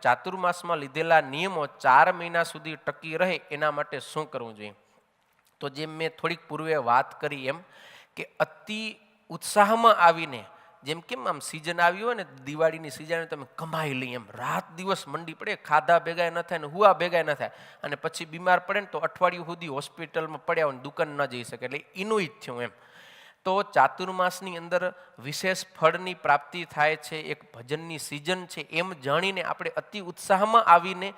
ચાતુર્માસમાં લીધેલા નિયમો 4 મહિના સુધી ટકી રહે એના માટે શું કરવું જોઈએ? તો જેમ મેં થોડીક પૂર્વે વાત કરી એમ કે અતિ ઉત્સાહમાં આવીને, જેમ કેમ આમ સિઝન આવી હોય ને, દિવાળીની સિઝન તમે કમાઈ લઈ એમ રાત દિવસ મંડી પડે, ખાધા ભેગા ન થાય ને હુવા ભેગા ન થાય, અને પછી બીમાર પડે ને તો અઠવાડિયું સુધી હોસ્પિટલમાં પડ્યા હોય, દુકાન ન જઈ શકે, એટલે એનું જ થયું એમ. તો ચાતુર્માસની અંદર વિશેષ ફળની પ્રાપ્તિ થાય છે, એક ભજનની સિઝન છે, એમ જાણીને આપણે અતિ ઉત્સાહમાં આવીને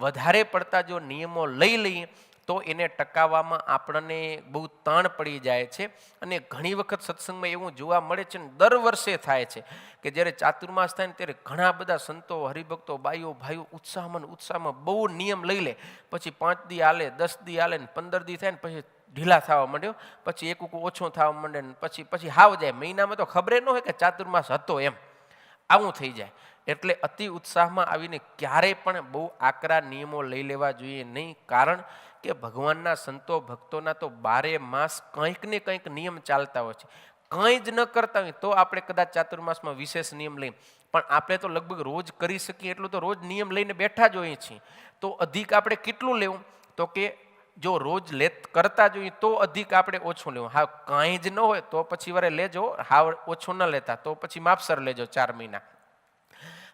વધારે પડતા જો નિયમો લઈ લઈએ તો એને ટકાવવામાં આપણને બહુ તાણ પડી જાય છે. અને ઘણી વખત સત્સંગમાં એવું જોવા મળે છે ને દર વર્ષે થાય છે કે જ્યારે ચાતુર્માસ થાય ને ત્યારે ઘણા બધા સંતો, હરિભક્તો, બાઈઓ, ભાઈઓ ઉત્સાહમાં બહુ નિયમ લઈ લે, પછી 5 દી હાલે, 10 દી હાલે ને 15 દી થાય ને પછી ઢીલા થવા માંડ્યો, પછી એક ઓછો થવા માંડે ને પછી હાવ જાય, મહિનામાં તો ખબર ન હોય કે ચાતુર્માસ હતો એમ, આવું થઈ જાય. એટલે અતિ ઉત્સાહમાં આવીને ક્યારેય પણ બહુ આકરા નિયમો લઈ લેવા જોઈએ નહીં, કારણ કે ભગવાનના સંતો ભક્તોના તો 12 માસ કંઈક ને કંઈક નિયમ ચાલતા હોય છે. કંઈ જ ન કરતા હોય તો આપણે કદાચ ચાતુર્માસમાં વિશેષ નિયમ લઈએ, પણ આપણે તો લગભગ રોજ કરી શકીએ એટલું તો રોજ નિયમ લઈને બેઠા જ હોઈએ છીએ. તો અધિક આપણે કેટલું લેવું? તો કે જો રોજ કરતા જોઈએ તો અધિક આપણે ઓછું લેવું. હા, કાંઈ જ ન હોય તો પછી વારે લેજો, હા ઓછું ન લેતા તો પછી માપસર લેજો 4 મહિના.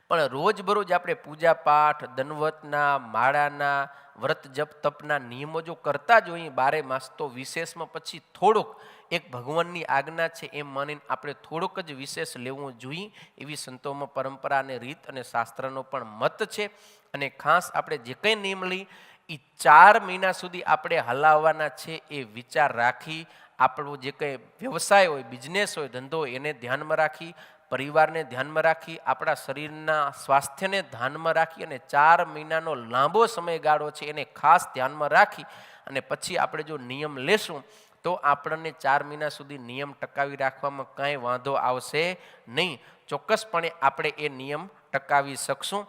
પણ રોજબરોજ આપણે પૂજા પાઠ, દંડવતના, માળાના, વ્રત જપ તપના નિયમો જો કરતા જ હોઈએ 12 માસ, તો વિશેષમાં પછી થોડુંક એક ભગવાનની આજ્ઞા છે એમ માનીને આપણે થોડુંક જ વિશેષ લેવું જોઈએ, એવી સંતોમાં પરંપરા અને રીત અને શાસ્ત્રનો પણ મત છે. અને ખાસ આપણે જે કંઈ નિયમ લઈ એ 4 મહિના સુધી આપણે હલાવવાના છે, એ વિચાર રાખી આપણો જે કંઈ વ્યવસાય હોય, બિઝનેસ હોય, ધંધો હોય, એને ધ્યાનમાં રાખી, પરિવારને ધ્યાનમાં રાખી, આપણા શરીરના સ્વાસ્થ્યને ધ્યાનમાં રાખી અને 4 મહિનાનો લાંબો સમયગાળો છે એને ખાસ ધ્યાનમાં રાખી અને પછી આપણે જો નિયમ લેશું તો આપણને 4 મહિના સુધી નિયમ ટકાવી રાખવામાં કાંઈ વાંધો આવશે નહીં. ચોક્કસપણે આપણે એ નિયમ ટકાવી શકશું.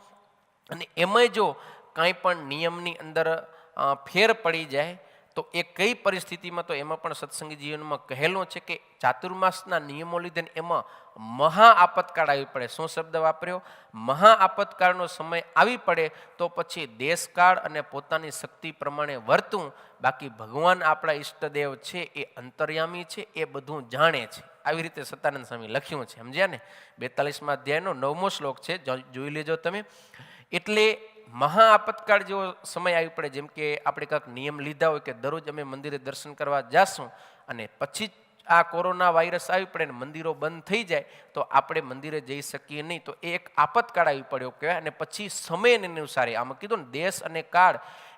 અને એમાંય જો કાંઈ પણ નિયમની અંદર ફેર પડી જાય તો એ કઈ પરિસ્થિતિમાં, તો એમાં પણ સત્સંગી જીવનમાં કહેલું છે કે ચાતુર્માસના નિયમો લીધે એમાં મહા આપતકાળ આવી પડે. શું શબ્દ વાપર્યો? મહા આપતકાળનો સમય આવી પડે તો પછી દેશકાળ અને પોતાની શક્તિ પ્રમાણે વર્તવું. બાકી ભગવાન આપણા ઈષ્ટદેવ છે, એ અંતર્યામી છે, એ બધું જાણે છે. આવી રીતે સતાનંદ સ્વામી લખ્યું છે, સમજ્યા ને? 42મા અધ્યાયનો 9મો શ્લોક છે, જોઈ લેજો તમે. એટલે મહા આપતકાળ જેવો સમય આવી પડે, જેમ કે આપણે કાંઈક નિયમ લીધા હોય કે દરરોજ અમે મંદિરે દર્શન કરવા જાશું અને પછી આ કોરોના વાયરસ આવી પડે ને મંદિરો બંધ થઈ જાય તો આપણે મંદિરે જઈ શકીએ નહીં, તો એ એક આપતકાળ આવી પડ્યો કહેવાય. અને પછી સમયને અનુસારે, આમાં કીધું ને દેશ અને કાળ,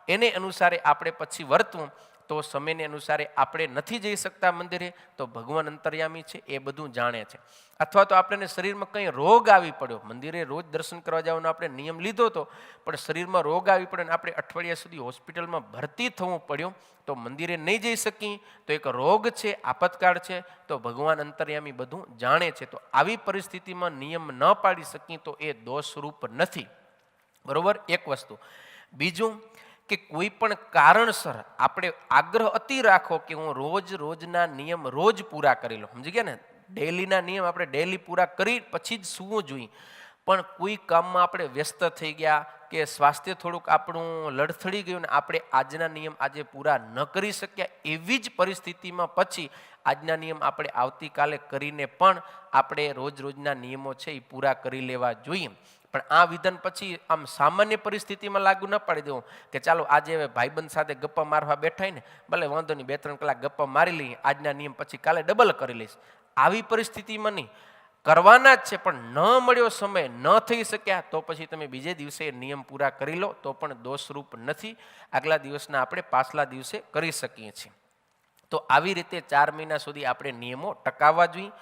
એને અનુસારે આપણે પછી વર્તવું. તો સમયને અનુસારે આપણે નથી જઈ શકતા મંદિરે, તો ભગવાન અંતર્યામી છે, એ બધું જાણે છે. અથવા તો આપણને શરીરમાં કંઈ રોગ આવી પડ્યો, મંદિરે રોજ દર્શન કરવા જવાનો આપણે નિયમ લીધો હતો, પણ શરીરમાં રોગ આવી પડ્યો અને આપણે અઠવાડિયા સુધી હોસ્પિટલમાં ભરતી થવું પડ્યું, તો મંદિરે નહીં જઈ શકી, તો એક રોગ છે, આપતકાળ છે, તો ભગવાન અંતર્યામી બધું જાણે છે. તો આવી પરિસ્થિતિમાં નિયમ ન પાડી શકી તો એ દોષરૂપ નથી. બરોબર? એક વસ્તુ. બીજું કે કોઈ પણ કારણસર આપણે આગ્રહ અતિ રાખો કે હું રોજના નિયમ રોજ પૂરા કરી લઉં, સમજી ગયા ને? ડેલીના નિયમ આપણે ડેલી પૂરા કરી પછી જ સૂવું જોઈએ. પણ કોઈ કામમાં આપણે વ્યસ્ત થઈ ગયા કે સ્વાસ્થ્ય થોડુંક આપણું લડથડી ગયું ને આપણે આજના નિયમ આજે પૂરા ન કરી શક્યા, એવી જ પરિસ્થિતિમાં પછી આજના નિયમ આપણે આવતીકાલે કરીને પણ આપણે રોજના નિયમો છે એ પૂરા કરી લેવા જોઈએ. પણ આ વિધાન પછી આમ સામાન્ય પરિસ્થિતિમાં લાગુ ન પાડી દેવું કે ચાલો આજે હવે ભાઈબંધ સાથે ગપ્પા મારવા બેઠા ને, ભલે વાંધો નહીં 2-3 કલાક ગપ્પા મારી લઈએ, આજના નિયમ પછી કાલે ડબલ કરી લઈશ. આવી પરિસ્થિતિમાં નહીં, કરવાના જ છે પણ ન મળ્યો સમય, ન થઈ શક્યા, તો પછી તમે બીજે દિવસે નિયમ પૂરા કરી લો તો પણ દોષરૂપ નથી. આગલા દિવસના આપણે પાછલા દિવસે કરી શકીએ છીએ. તો આવી રીતે 4 મહિના સુધી આપણે નિયમો ટકાવવા જોઈએ.